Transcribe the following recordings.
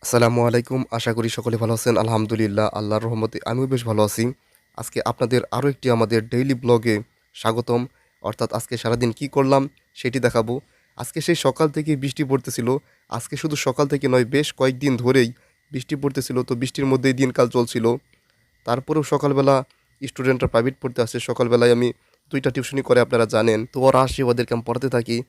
আসসালামু আলাইকুম। আশা করি সকলে ভালো আছেন। আলহামদুলিল্লাহ আল্লাহর রহমতে আমিও বেশ ভালো আছি। আজকে আপনাদের আরও একটি আমাদের ডেইলি ব্লগে স্বাগতম। অর্থাৎ আজকে সারাদিন কি করলাম সেটি দেখাবো। আজকে সেই সকাল থেকে বৃষ্টি পড়তেছিল। আজকে শুধু সকাল থেকে নয় বেশ কয়েকদিন ধরেই বৃষ্টি পড়তেছিল। তো বৃষ্টির মধ্যেই দিনকাল চলছিল। তারপরেও সকালবেলা স্টুডেন্টরা প্রাইভেট পড়তে আসে। সকালবেলায় আমি ২টা টিউশনি করে আপনারা জানেন। তো ওরা আসে ওদেরকে আমি পড়াতে থাকি।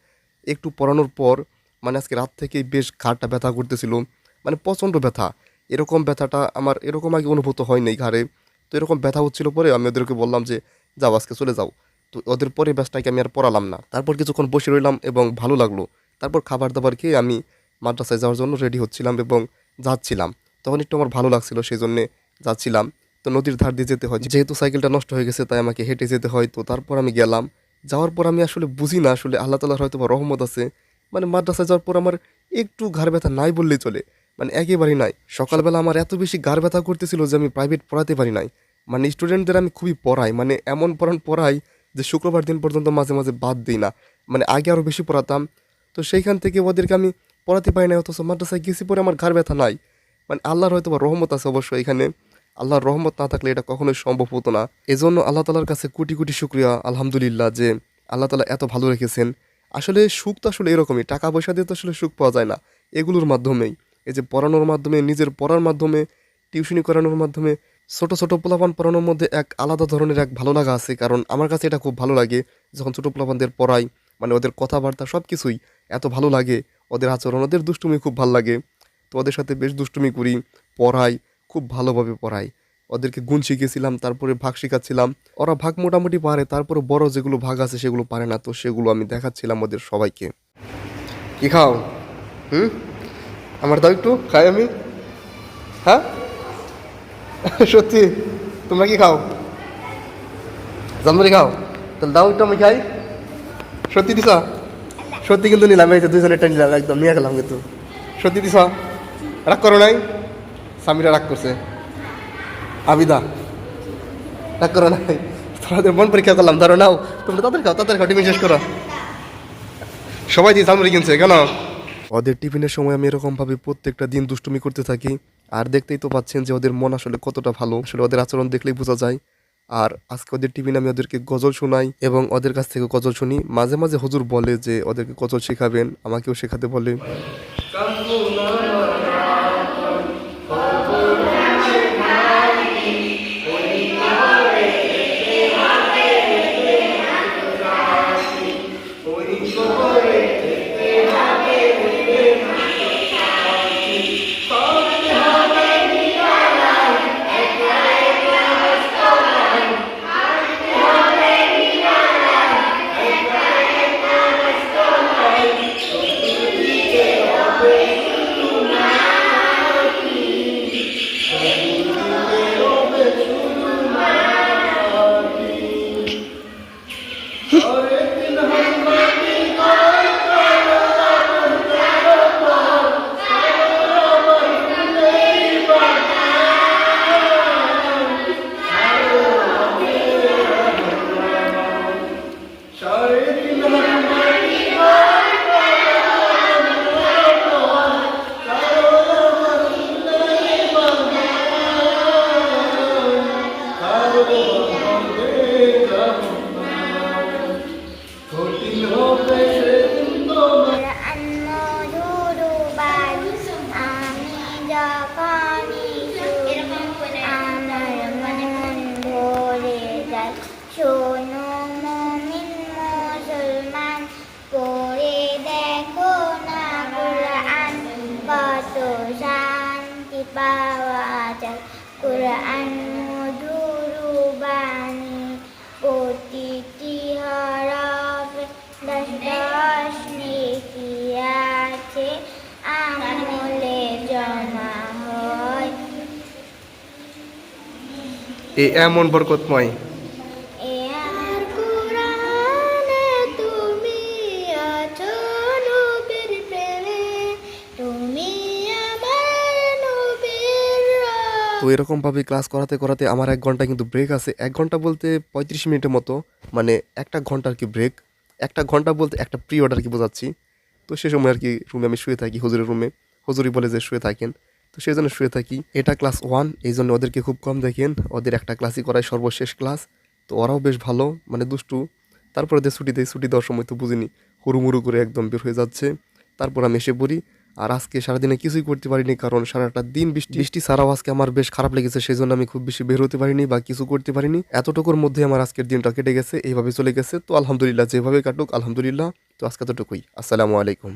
একটু পড়ানোর পর মানে আজকে রাত থেকেই বেশ ঘাড়টা ব্যথা করতেছিল। মানে প্রচণ্ড ব্যথা। এরকম ব্যথাটা আমার এরকম আগে অনুভূত হয় নাই ঘাড়ে। তো এরকম ব্যথা হচ্ছিল পরে আমি ওদেরকে বললাম যে, "যাও আজকে চলে যাও।" তো ওদের পরে ব্যাচটাকে আমি আর পড়ালাম না। তারপর কিছুক্ষণ বসে রইলাম এবং ভালো লাগলো। তারপর খাবার-দাবার খেয়ে আমি মাদ্রাসায় যাওয়ার জন্য রেডি হচ্ছিলাম এবং যাচ্ছিলাম। তখন একটু আমার ভালো লাগছিল সেজন্যে যাচ্ছিলাম। তো নদীর ধার দিয়ে যেতে হয়। যেহেতু সাইকেলটা নষ্ট হয়ে গেছে তাই আমাকে হেঁটে যেতে হয়। তো তারপর আমি গেলাম। যাওয়ার পর আমি আসলে বুঝি না আসলে আল্লাহ তাআলার হয়তোবা রহমত আছে। মানে মাদ্রাসায় যাওয়ার পর আমার একটু ঘাড় ব্যথা নাই বললেই চলে। মানে একেবারেই নাই। সকালবেলা আমার এত বেশি ঘাড় ব্যথা করতেছিল যে আমি প্রাইভেট পড়াতে পারি নাই। মানে স্টুডেন্টদের আমি খুবই পড়াই। মানে এমন পড়াই যে শুক্রবার দিন পর্যন্ত মাঝে, মাঝে বাদ দেই না। মানে আগে আরও বেশি পড়াতাম। তো সেইখান থেকে ওদেরকে আমি পড়াতে পারি নাই অথচ মাদ্রাসায় গেছি পরে আমার ঘাড় ব্যথা নাই। মানে আল্লাহর হয়তোবা রহমত আছে অবশ্যই এখানে। আল্লাহর রহমত না থাকলে এটা কখনোই সম্ভব হতো না। এজন্য আল্লাহ তাআলার কাছে কোটি, কোটি শুকরিয়া আলহামদুলিল্লাহ যে আল্লাহ তাআলা এত ভালো রেখেছেন। আসলে সুখ তো আসলে এরকমই। টাকা-পয়সা দিয়ে তো আসলে সুখ পাওয়া যায় না। এগুলোর মাধ্যমেই। এই যে পড়ানোর মাধ্যমে, নিজের পড়ার মাধ্যমে, টিউশনি করানোর মাধ্যমে, ছোট, ছোট পোলাপান পড়ানোর মধ্যে এক আলাদা ধরনের এক ভালো লাগা আছে। কারণ আমার কাছে এটা খুব ভালো লাগে যখন ছোট পোলাপানদের পড়াই। মানে ওদের কথাবার্তা সবকিছুই এত ভালো লাগে। ওদের আচরণ, ওদের দুষ্টুমি খুব ভাল লাগে। তো ওদের সাথে বেশ দুষ্টুমি করি, পড়াই, খুব ভালোভাবে পড়াই। ওদেরকে গুণ শিখিয়েছিলাম, তারপরে ভাগ শিখাচ্ছিলাম। ওরা ভাগ মোটামুটি পারে, তারপরে বড় যেগুলো ভাগ আছে সেগুলো পারে না। তো সেগুলো আমি দেখাচ্ছিলাম ওদের সবাইকে। কি খাও? হুম? আমার দাও একটু খাই আমি। হ্যাঁ? সত্যি? তোমরা কি খাও? জানমারি খাও? তাহলে দাও একটু আমি খাই। সত্যি দিছ? সত্যি কিন্তু নিলাম, এই যে দুইজনেরটা নিলাম, একদম নিয়ে গেলাম কিন্তু। সত্যি দিছ? রাগ করো নাই? স্বামীরা রাগ করছে। আবিদা রাগ করো নাই? তোমাদের মন পরীক্ষা করলাম, ধরো নাও। তোমরা তাদের খাও, টিফিন শেষ করো। সবাই দিয়ে জানমারি কিনছে কেন? ওদের টিফিনের সময় আমি এরকমভাবে প্রত্যেকটা দিন দুষ্টুমি করতে থাকি। আর দেখতেই তো পাচ্ছেন যে ওদের মন আসলে কতটা ভালো। আসলে ওদের আচরণ দেখলেই বোঝা যায়। আর আজকে ওদের টিফিনে আমি ওদেরকে গজল শোনাই এবং ওদের কাছ থেকে গজল শুনি। মাঝে, মাঝে হুজুর বলে যে ওদেরকে গজল শেখাবেন, আমাকেও শেখাতে বলে। কোরআন মধুরবাণী আমি যখনই শুনি আমার মন ভরে যায়। শোনো মুমিন মুসলমান, পড়ে দেখো না কোরআন, কত শান্তি পাওয়া যায়। কোরআন মধুরবাণী প্রতিটি হরফে দশ দশ নেকি আছে, আমলে জমা হয়। এ এমন বরকতময়। এ আমার কোরআনে তুমি আছো নবীর প্রেমে, তুমি আমার নবীর তো এরকমভাবে ক্লাস করাতে, করাতে আমার ১ ঘন্টা কিন্তু ব্রেক আছে। ১ ঘন্টা বলতে ৩৫ মিনিটের মতো। মানে ১টা ঘন্টা আরকি ব্রেক। ১টা ঘন্টা বলতে একটা পিরিয়ড আরকি বোঝাচ্ছি। তো সে সময় আরকি রুমে আমি শুয়ে থাকি হুজুরের রুমে। হুজুরই বলে যে শুয়ে থাকেন। তো সেই জন্য শুয়ে থাকি। এটা ক্লাস 1, এই জন্য ওদেরকে খুব কম দেখেন। ওদের একটা ক্লাসই করায় সর্বশেষ ক্লাস। তো ওরাও বেশ ভালো, মানে দুষ্টু। তারপরে ওদের ছুটি দেয়, ছুটি দেওয়ার সময় তো বুঝিনি, হুড়ুমুড়ু করে একদম বের হয়ে যাচ্ছে। তারপর আমি এসে পড়ি। আর আজকে সারাদিনে কিছুই করতে পারিনি, কারণ সারাটা দিন বৃষ্টি বৃষ্টি ছাড়াও আজকে আমার বেশ খারাপ লেগেছে, সেই জন্য আমি খুব বেশি বের হতে পারিনি বা কিছু করতে পারিনি। এতটুকুর মধ্যে আমার আজকের দিনটা কেটে গেছে, এইভাবে চলে গেছে। তো আলহামদুলিল্লাহ, যেভাবে কাটুক আলহামদুলিল্লাহ। তো আজকে এতটুকুই। আসসালামু আলাইকুম।